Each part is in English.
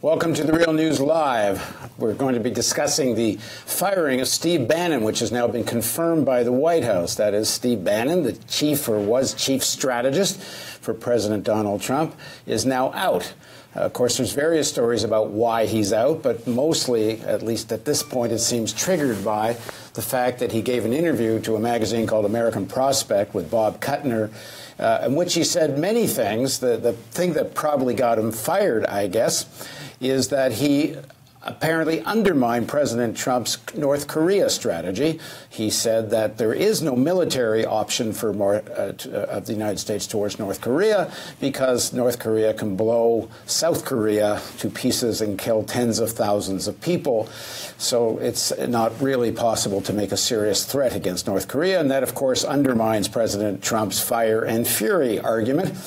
Welcome to The Real News Live. We're going to be discussing the firing of Steve Bannon, which has now been confirmed by the White House. That is, Steve Bannon, the chief or was chief strategist for President Donald Trump, is now out. Of course, there's various stories about why he's out, but mostly, at least at this point, it seems triggered by the fact that he gave an interview to a magazine called American Prospect with Bob Kuttner, in which he said many things. The thing that probably got him fired, I guess, is that he apparently undermined President Trump's North Korea strategy. He said that there is no military option for of the United States towards North Korea because North Korea can blow South Korea to pieces and kill tens of thousands of people. So it's not really possible to make a serious threat against North Korea. And that, of course, undermines President Trump's fire and fury argument.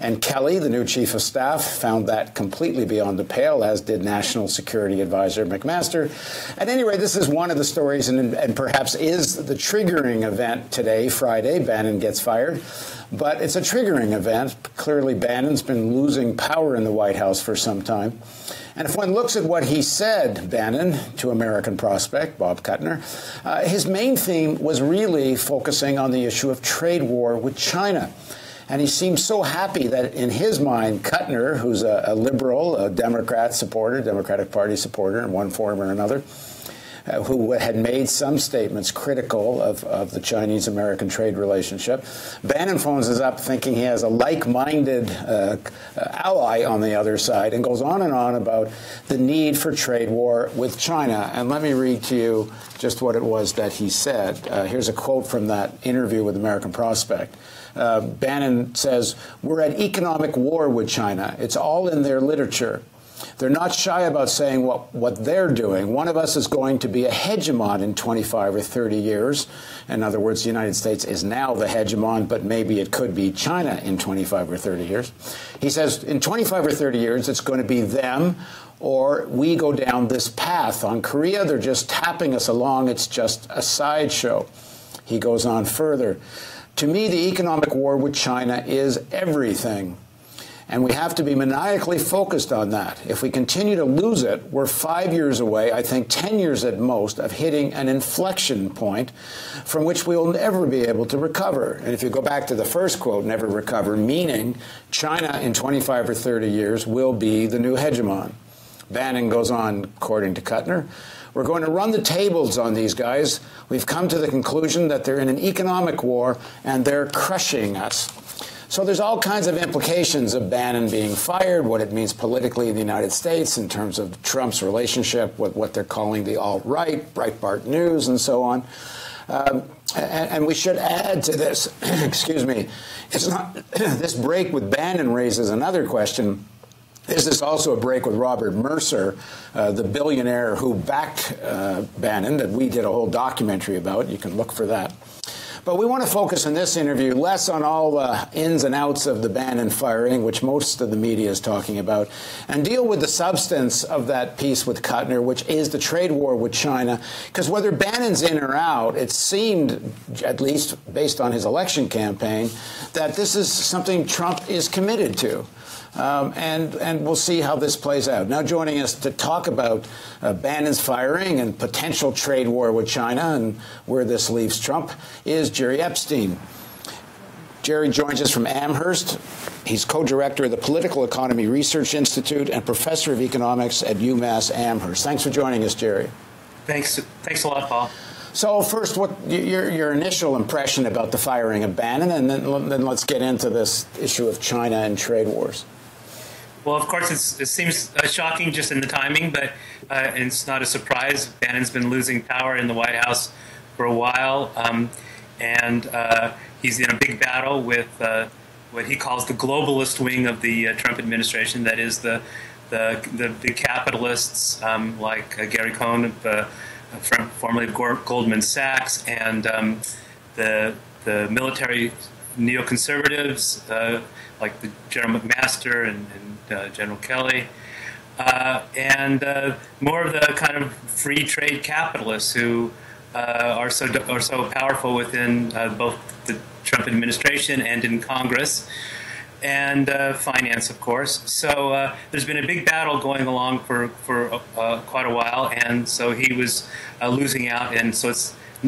And Kelly, the new chief of staff, found that completely beyond the pale, as did National Security Advisor McMaster. At any rate, this is one of the stories and perhaps is the triggering event today, Friday. Bannon gets fired. But it's a triggering event. Clearly, Bannon's been losing power in the White House for some time. And if one looks at what he said, Bannon, to American Prospect, Bob Kuttner, his main theme was really focusing on the issue of trade war with China. And he seems so happy that in his mind, Kuttner, who's a liberal, a Democrat supporter, Democratic Party supporter in one form or another, who had made some statements critical of the Chinese-American trade relationship. Bannon phones us up thinking he has a like-minded ally on the other side and goes on and on about the need for trade war with China. And let me read to you just what it was that he said. Here's a quote from that interview with American Prospect. Bannon says, "We're at economic war with China. It's all in their literature. They're not shy about saying what they're doing. One of us is going to be a hegemon in 25 or 30 years. In other words, the United States is now the hegemon, but maybe it could be China in 25 or 30 years. He says in 25 or 30 years, it's going to be them or we go down this path. On Korea, they're just tapping us along. It's just a sideshow." He goes on further. "To me, the economic war with China is everything. And we have to be maniacally focused on that. If we continue to lose it, we're 5 years away, I think 10 years at most, of hitting an inflection point from which we will never be able to recover." And if you go back to the first quote, never recover, meaning China in 25 or 30 years will be the new hegemon. Bannon goes on, according to Kuttner, "We're going to run the tables on these guys. We've come to the conclusion that they're in an economic war and they're crushing us." So there's all kinds of implications of Bannon being fired, what it means politically in the United States in terms of Trump's relationship with what they're calling the alt-right, Breitbart News, and so on. And we should add to this, excuse me, it's not this break with Bannon raises another question. Is this also a break with Robert Mercer, the billionaire who backed Bannon, that we did a whole documentary about? You can look for that. But we want to focus in this interview less on all the ins and outs of the Bannon firing, which most of the media is talking about, and deal with the substance of that piece with Kuttner, which is the trade war with China. Because whether Bannon's in or out, it seemed, at least based on his election campaign, that this is something Trump is committed to. And we'll see how this plays out. Now joining us to talk about Bannon's firing and potential trade war with China and where this leaves Trump is Jerry Epstein. Jerry joins us from Amherst. He's co-director of the Political Economy Research Institute and professor of economics at UMass Amherst. Thanks for joining us, Jerry. Thanks a lot, Paul. So first, what your initial impression about the firing of Bannon, and then let's get into this issue of China and trade wars. Well, of course, it seems shocking just in the timing, but it's not a surprise. Bannon's been losing power in the White House for a while, and he's in a big battle with what he calls the globalist wing of the Trump administration. That is the big capitalists like Gary Cohn, formerly of Goldman Sachs, and the military neoconservatives like the General McMaster and General Kelly, and more of the kind of free trade capitalists who are so powerful within both the Trump administration and in Congress. and finance, of course. So there's been a big battle going along for quite a while, and so he was losing out, and so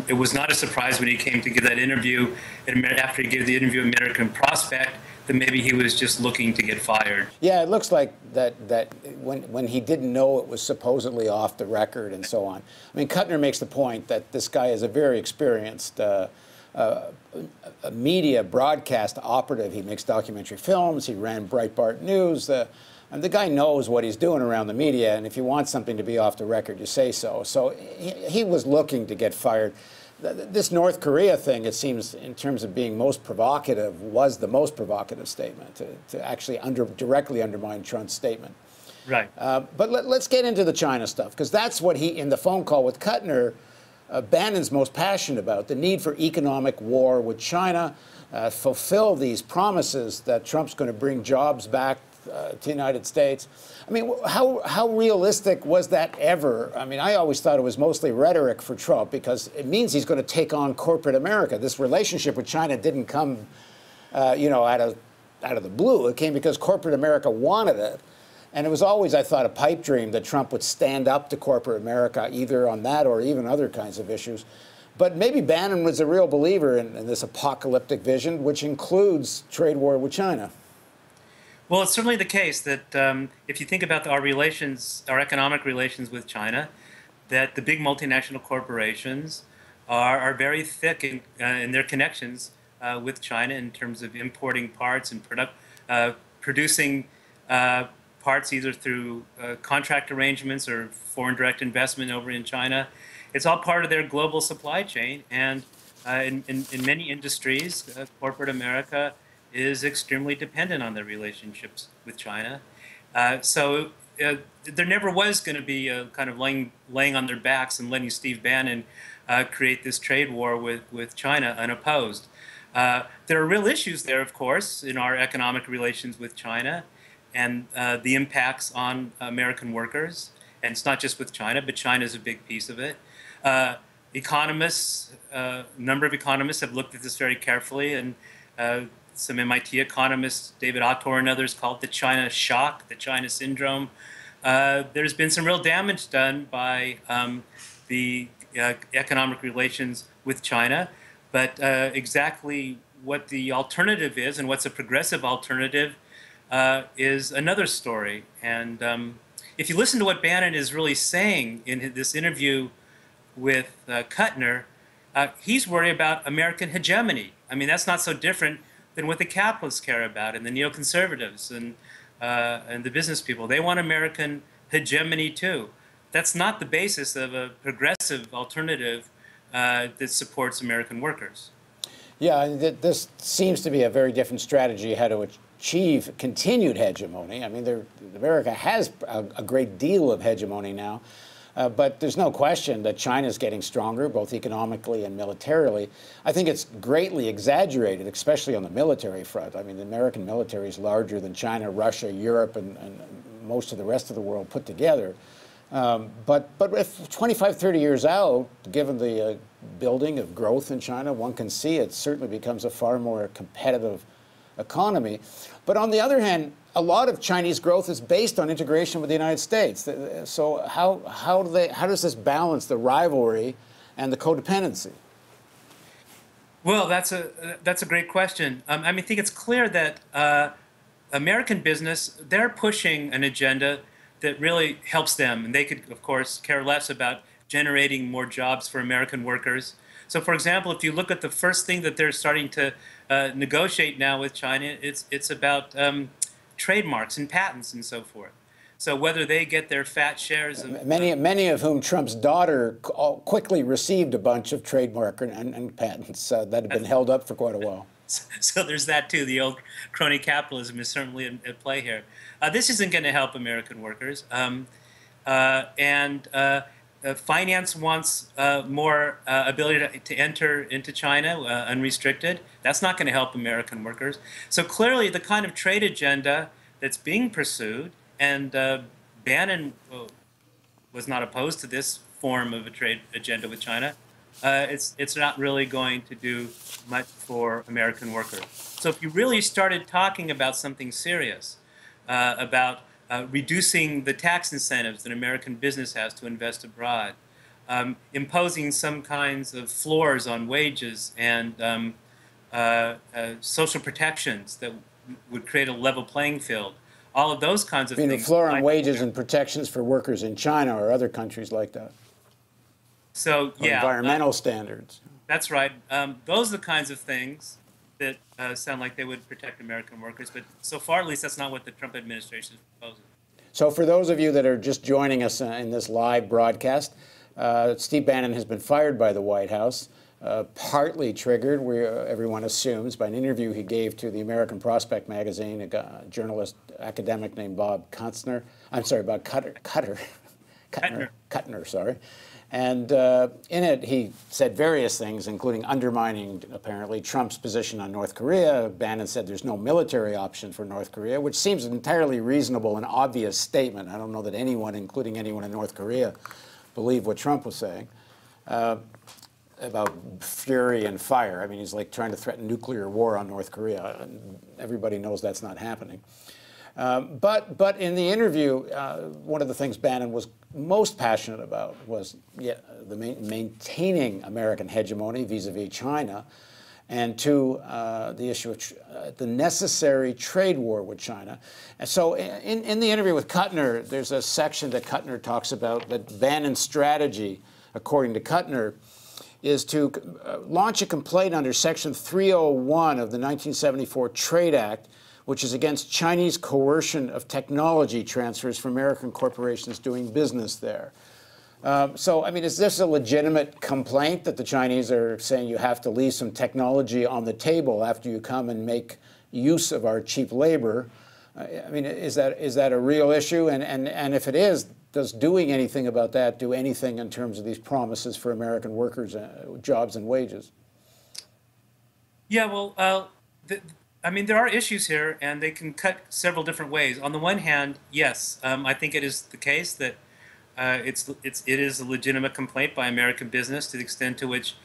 it was not a surprise when he came to give that interview, and after he gave the interview at American Prospect, that maybe he was just looking to get fired. Yeah, it looks like that when he didn't know it was supposedly off the record and so on. I mean, Kuttner makes the point that this guy is a very experienced a media broadcast operative. He makes documentary films. He ran Breitbart News. And the guy knows what he's doing around the media, and if you want something to be off the record, you say so. So he was looking to get fired. This North Korea thing, it seems, in terms of being most provocative, was the most provocative statement to actually directly undermine Trump's statement. Right. But let's get into the China stuff, because that's what he, in the phone call with Kuttner, Bannon's most passionate about, the need for economic war with China, fulfill these promises that Trump's going to bring jobs back to the United States. I mean, how realistic was that ever? I mean, I always thought it was mostly rhetoric for Trump, because it means he's going to take on corporate America. This relationship with China didn't come, you know, out of the blue. It came because corporate America wanted it. And it was always, I thought, a pipe dream that Trump would stand up to corporate America, either on that or even other kinds of issues. But maybe Bannon was a real believer in this apocalyptic vision, which includes trade war with China. Well, it's certainly the case that if you think about our relations, our economic relations with China, that the big multinational corporations are very thick in their connections with China in terms of importing parts and producing parts either through contract arrangements or foreign direct investment over in China. It's all part of their global supply chain, and in many industries, corporate America is extremely dependent on their relationships with China. So there never was going to be a kind of laying on their backs and letting Steve Bannon create this trade war with China unopposed. There are real issues there, of course, in our economic relations with China, and the impacts on American workers. And it's not just with China, but China is a big piece of it. Economists, a number of economists have looked at this very carefully, and some MIT economists, David Autor and others, call it the China shock, the China syndrome. There's been some real damage done by the economic relations with China, but exactly what the alternative is and what's a progressive alternative is another story. And if you listen to what Bannon is really saying in this interview with Kuttner, he's worried about American hegemony. I mean, that's not so different than what the capitalists care about, and the neoconservatives and the business people. They want American hegemony too. That's not the basis of a progressive alternative that supports American workers. Yeah, this seems to be a very different strategy how to achieve continued hegemony. I mean, America has a great deal of hegemony now. But there's no question that China's getting stronger, both economically and militarily. I think it's greatly exaggerated, especially on the military front. I mean, the American military is larger than China, Russia, Europe, and most of the rest of the world put together. But if 25, 30 years out, given the building of growth in China, one can see it certainly becomes a far more competitive economy. But on the other hand, a lot of Chinese growth is based on integration with the United States. So how does this balance the rivalry and the codependency? Well, that's a great question. I mean, I think it's clear that American business, they're pushing an agenda that really helps them, and they could, of course, care less about generating more jobs for American workers. So, for example, if you look at the first thing that they're starting to negotiate now with China, it's about trademarks and patents and so forth. So whether they get their fat shares of... Many of whom Trump's daughter quickly received a bunch of trademark and patents that have been held up for quite a while. So there's that too. The old crony capitalism is certainly at play here. This isn't going to help American workers. Finance wants more ability to enter into China unrestricted. That's not going to help American workers. So clearly the kind of trade agenda that's being pursued, and Bannon was not opposed to this form of a trade agenda with China, it's not really going to do much for American workers. So if you really started talking about something serious, about reducing the tax incentives that American business has to invest abroad, imposing some kinds of floors on wages and social protections that would create a level playing field, all of those kinds of I mean, things. the floor on wages and protections for workers in China or other countries like that. So, or yeah. environmental standards. That's right. Those are the kinds of things that sound like they would protect American workers. But so far, at least, that's not what the Trump administration is proposing. So for those of you that are just joining us in this live broadcast, Steve Bannon has been fired by the White House, partly triggered, everyone assumes, by an interview he gave to the American Prospect magazine, a journalist, academic named Bob Kuttner. I'm sorry, Bob Kuttner, sorry. And in it, he said various things, including undermining, apparently, Trump's position on North Korea. Bannon said there's no military option for North Korea, which seems an entirely reasonable and obvious statement. I don't know that anyone, including anyone in North Korea, believed what Trump was saying about fury and fire. I mean, he's like trying to threaten nuclear war on North Korea. Everybody knows that's not happening. But in the interview, one of the things Bannon was most passionate about was maintaining American hegemony vis-a-vis China, and the issue of the necessary trade war with China. And so in the interview with Kuttner, there's a section that Kuttner talks about that Bannon's strategy, according to Kuttner, is to launch a complaint under Section 301 of the 1974 Trade Act, which is against Chinese coercion of technology transfers for American corporations doing business there. So, I mean, is this a legitimate complaint that the Chinese are saying you have to leave some technology on the table after you come and make use of our cheap labor? I mean, is that a real issue? And if it is, does doing anything about that do anything in terms of these promises for American workers, jobs and wages? Yeah, well, I mean, there are issues here, and they can cut several different ways. On the one hand, yes, I think it is the case that it is a legitimate complaint by American business to the extent to which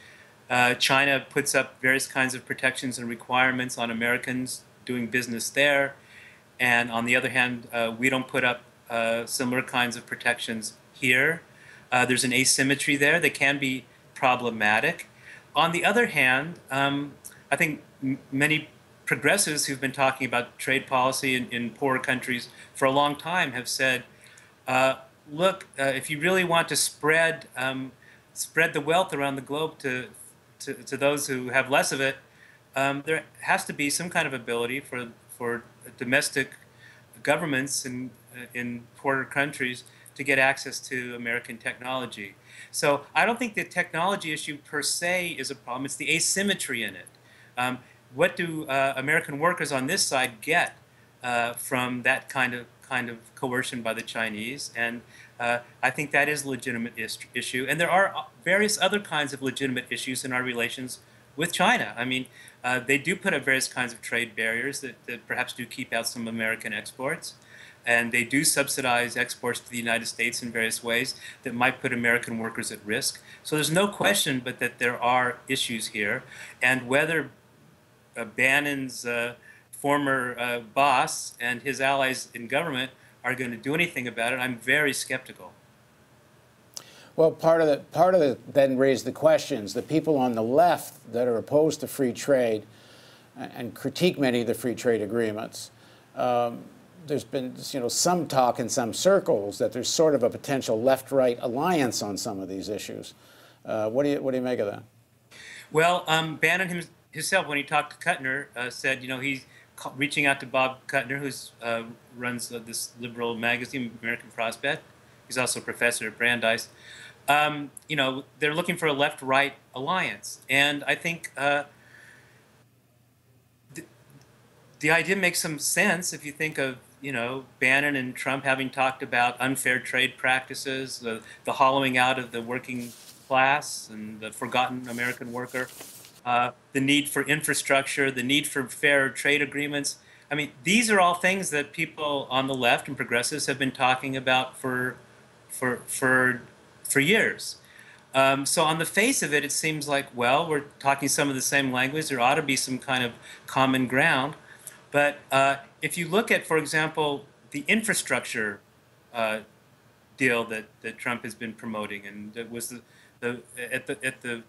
China puts up various kinds of protections and requirements on Americans doing business there, and on the other hand, we don't put up similar kinds of protections here. There's an asymmetry there that can be problematic. On the other hand, I think many progressives who've been talking about trade policy in poorer countries for a long time have said, look, if you really want to spread the wealth around the globe to those who have less of it, there has to be some kind of ability for domestic governments in poorer countries to get access to American technology. So I don't think the technology issue per se is a problem. It's the asymmetry in it. What do American workers on this side get from that kind of coercion by the Chinese? And I think that is a legitimate issue. And there are various other kinds of legitimate issues in our relations with China. I mean, they do put up various kinds of trade barriers that perhaps do keep out some American exports. And they do subsidize exports to the United States in various ways that might put American workers at risk. So there's no question but that there are issues here. And whether Bannon's former boss and his allies in government are going to do anything about it, I'm very skeptical. Well, part of it then raised the questions. The people on the left that are opposed to free trade and critique many of the free trade agreements, there's been some talk in some circles that there's sort of a potential left-right alliance on some of these issues. What do you make of that? Well, Bannon himself, when he talked to Kuttner, said he's reaching out to Bob Kuttner, who runs this liberal magazine, American Prospect. He's also a professor at Brandeis. They're looking for a left-right alliance, and I think the idea makes some sense if you think of Bannon and Trump having talked about unfair trade practices, the hollowing out of the working class and the forgotten American worker, the need for infrastructure, the need for fair trade agreements. I mean, these are all things that people on the left and progressives have been talking about for years. So on the face of it, it seems like, well, we're talking some of the same language. There ought to be some kind of common ground. But if you look at, for example, the infrastructure uh, deal that Trump has been promoting, and it was the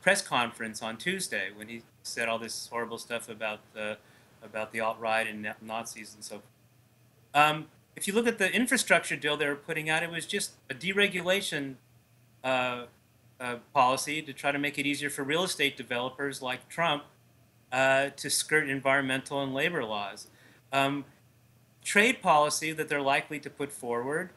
press conference on Tuesday when he said all this horrible stuff about the alt-right and Nazis and so forth. If you look at the infrastructure deal they were putting out, it was just a deregulation policy to try to make it easier for real estate developers like Trump to skirt environmental and labor laws. Trade policy that they're likely to put forward,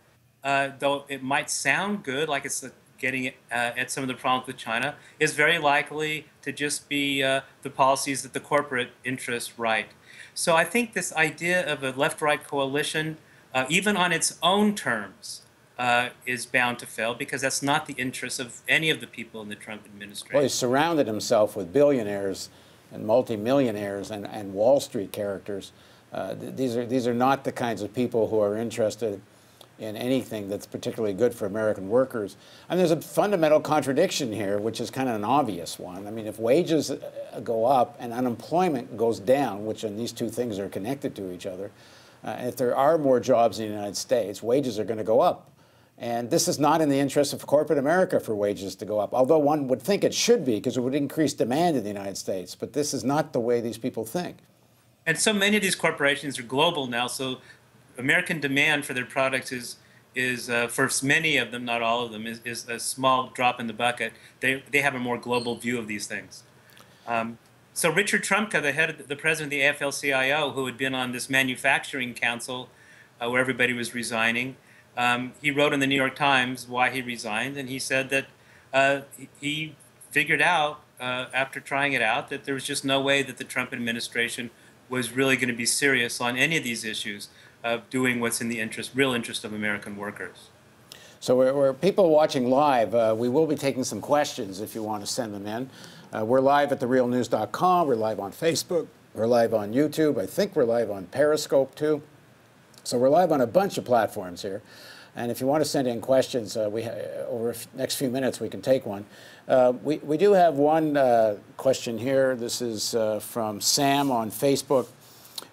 though it might sound good, like it's getting at some of the problems with China, is very likely to just be the policies that the corporate interests write. So I think this idea of a left-right coalition, even on its own terms, is bound to fail because that's not the interest of any of the people in the Trump administration. Well, he surrounded himself with billionaires and multimillionaires and Wall Street characters. These are not the kinds of people who are interested in anything that's particularly good for American workers. And there's a fundamental contradiction here, which is kind of an obvious one. I mean, if wages go up and unemployment goes down, which and these two things are connected to each other, if there are more jobs in the United States, wages are going to go up. And this is not in the interest of corporate America for wages to go up, although one would think it should be because it would increase demand in the United States. But this is not the way these people think. And so many of these corporations are global now, so American demand for their products is for many of them, not all of them, is a small drop in the bucket. They have a more global view of these things. So Richard Trumka, the president of the AFL-CIO, who had been on this manufacturing council where everybody was resigning, he wrote in the New York Times why he resigned, and he said that he figured out, after trying it out, that there was just no way that the Trump administration was really going to be serious on any of these issues of doing what's in the real interest of American workers. So we're people watching live. We will be taking some questions if you want to send them in. We're live at therealnews.com. We're live on Facebook. We're live on YouTube. I think we're live on Periscope, too. So we're live on a bunch of platforms here. And if you want to send in questions, over the next few minutes, we can take one. We do have one question here. This is from Sam on Facebook.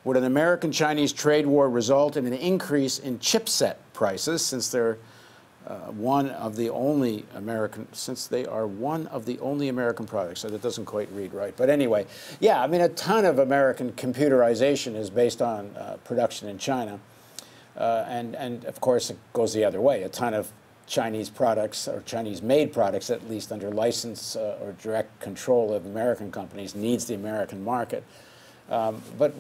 Would an American-Chinese trade war result in an increase in chipset prices since they're one of the only American, since they are one of the only American products? So that doesn't quite read right. But anyway, yeah, I mean, a ton of American computerization is based on production in China. And of course, it goes the other way. A ton of Chinese products, or Chinese-made products, at least under license or direct control of American companies, needs the American market. But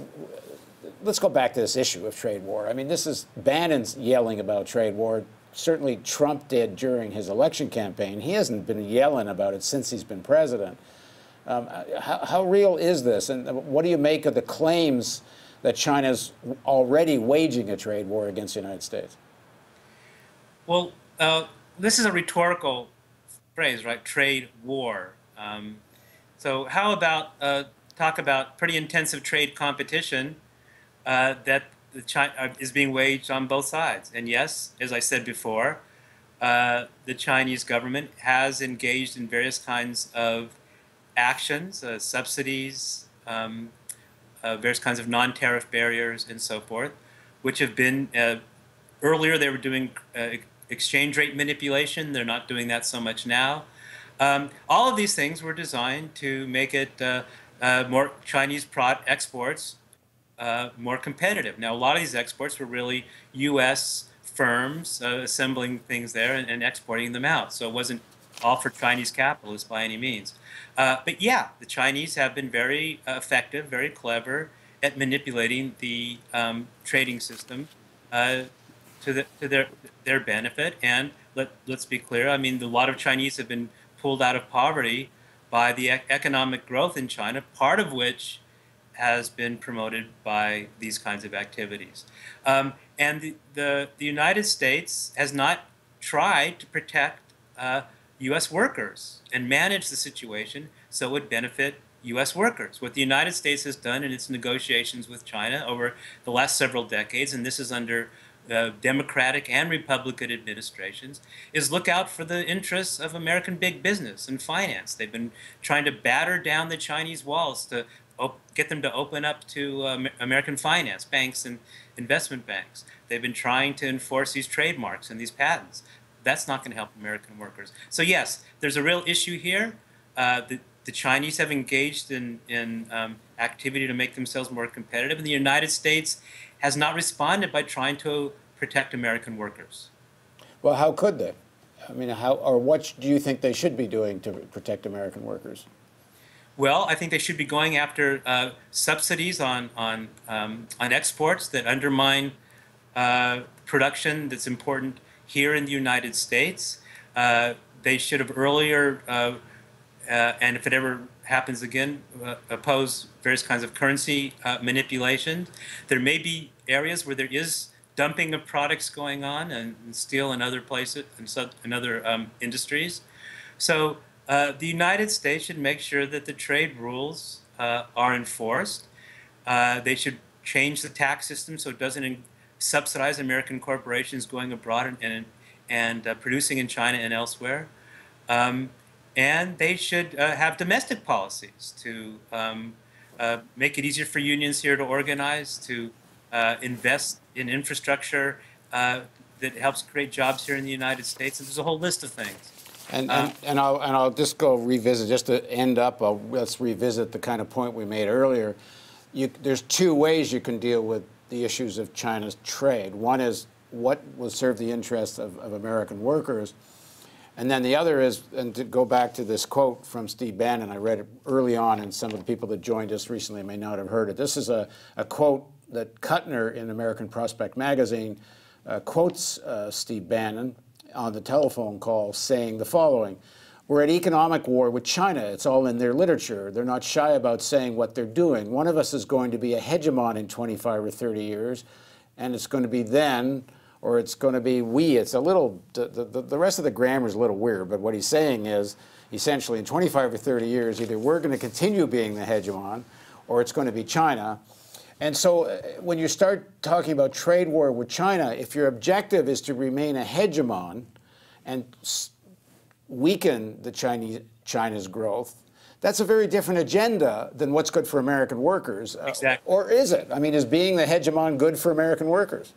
let's go back to this issue of trade war. I mean, this is Bannon's yelling about trade war. Certainly Trump did during his election campaign. He hasn't been yelling about it since he's been president. How real is this? And what do you make of the claims that China's already waging a trade war against the United States? Well, this is a rhetorical phrase, right? Trade war. So how about talk about pretty intensive trade competition that is being waged on both sides? And yes, as I said before, the Chinese government has engaged in various kinds of actions, subsidies, various kinds of non-tariff barriers and so forth, which have been, earlier they were doing exchange rate manipulation. They're not doing that so much now. All of these things were designed to make it more Chinese exports more competitive. Now, a lot of these exports were really U.S. firms assembling things there and exporting them out. So it wasn't all for Chinese capitalists by any means. But yeah, the Chinese have been very effective, very clever at manipulating the trading system to their benefit. And let's be clear, I mean, a lot of Chinese have been pulled out of poverty by the economic growth in China, part of which has been promoted by these kinds of activities. And the United States has not tried to protect U.S. workers and manage the situation so it would benefit U.S. workers. What the United States has done in its negotiations with China over the last several decades, and this is under Democratic and Republican administrations is look out for the interests of American big business and finance. They've been trying to batter down the Chinese walls to get them to open up to American finance, banks and investment banks. They've been trying to enforce these trademarks and these patents. That's not going to help American workers. So yes, there's a real issue here. The Chinese have engaged in activity to make themselves more competitive, and the United States has not responded by trying to protect American workers. Well, how could they? I mean, how or what do you think they should be doing to protect American workers? Well, I think they should be going after subsidies on exports that undermine production that's important here in the United States. They should have earlier, and if it ever happens again, oppose various kinds of currency manipulation. There may be areas where there is dumping of products going on, and steel and other places and other industries. So the United States should make sure that the trade rules are enforced. They should change the tax system so it doesn't subsidize American corporations going abroad and producing in China and elsewhere. And they should have domestic policies to make it easier for unions here to organize, to invest in infrastructure that helps create jobs here in the United States. And there's a whole list of things. And I'll just go revisit, just to end up, let's revisit the kind of point we made earlier. There's two ways you can deal with the issues of China's trade. One is what will serve the interests of American workers. And then the other is, and to go back to this quote from Steve Bannon, I read it early on, and some of the people that joined us recently may not have heard it. This is a quote that Kuttner in American Prospect magazine quotes Steve Bannon on the telephone call saying the following: "We're at economic war with China. It's all in their literature. They're not shy about saying what they're doing. One of us is going to be a hegemon in 25 or 30 years, and it's going to be then, or it's going to be we." It's a little, the rest of the grammar is a little weird, but what he's saying is, essentially, in 25 or 30 years, either we're going to continue being the hegemon, or it's going to be China. And so when you start talking about trade war with China, if your objective is to remain a hegemon and weaken the China's growth, that's a very different agenda than what's good for American workers. Exactly. Or is it? I mean, is being the hegemon good for American workers?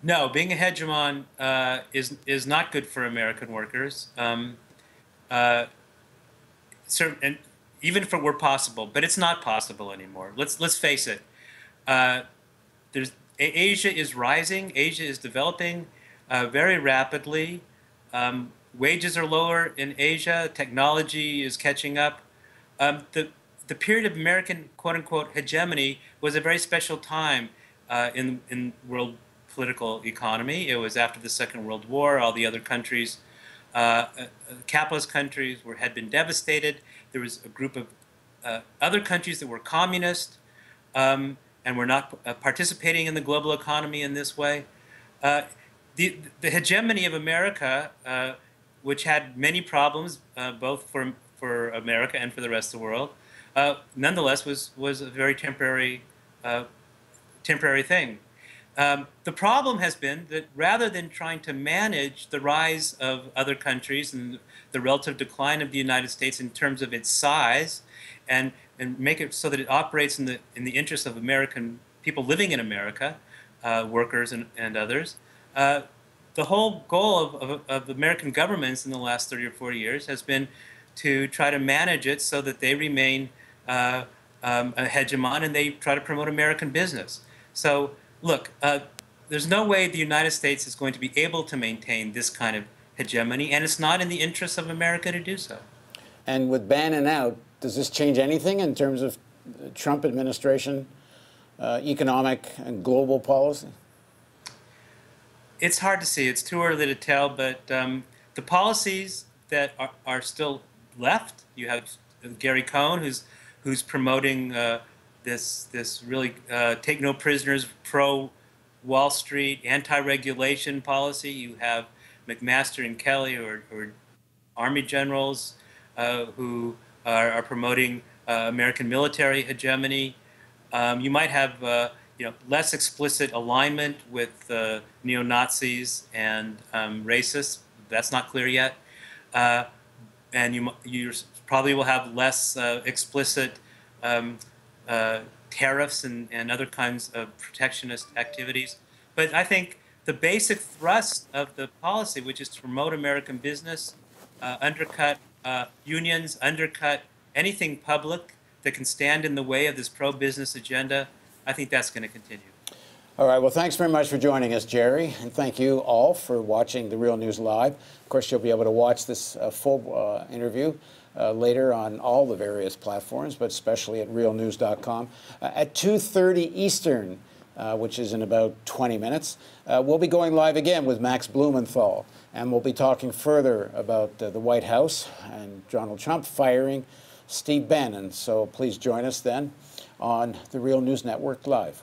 No, being a hegemon is not good for American workers. And even if it were possible, but it's not possible anymore. Let's face it. Asia is rising. Asia is developing very rapidly. Wages are lower in Asia. Technology is catching up. The period of American quote-unquote hegemony was a very special time in world political economy. It was after the Second World War. All the other countries, capitalist countries, had been devastated. There was a group of other countries that were communist and were not participating in the global economy in this way. The hegemony of America, which had many problems, both for America and for the rest of the world, nonetheless was a very temporary thing. The problem has been that rather than trying to manage the rise of other countries and the relative decline of the United States in terms of its size, and make it so that it operates in the interest of American people living in America, workers and others, the whole goal of American governments in the last 30 or 40 years has been to try to manage it so that they remain a hegemon and they try to promote American business. So look, there's no way the United States is going to be able to maintain this kind of hegemony, and it's not in the interest of America to do so. And with Bannon out, does this change anything in terms of the Trump administration, economic and global policy? It's hard to see. It's too early to tell, but the policies that are still left, you have Gary Cohn, who's promoting this really take no prisoners, pro-Wall Street, anti-regulation policy. You have McMaster and Kelly, or Army generals who are promoting American military hegemony. You might have less explicit alignment with neo-Nazis and racists. That's not clear yet. And you probably will have less explicit tariffs and other kinds of protectionist activities. But I think the basic thrust of the policy, which is to promote American business, undercut unions, undercut anything public that can stand in the way of this pro-business agenda, I think that's going to continue. All right. Well, thanks very much for joining us, Jerry. And thank you all for watching The Real News Live. Of course, you'll be able to watch this full interview later on all the various platforms, but especially at realnews.com. At 2:30 Eastern, which is in about 20 minutes, we'll be going live again with Max Blumenthal. And we'll be talking further about the White House and Donald Trump firing Steve Bannon. So please join us then on the Real News Network Live.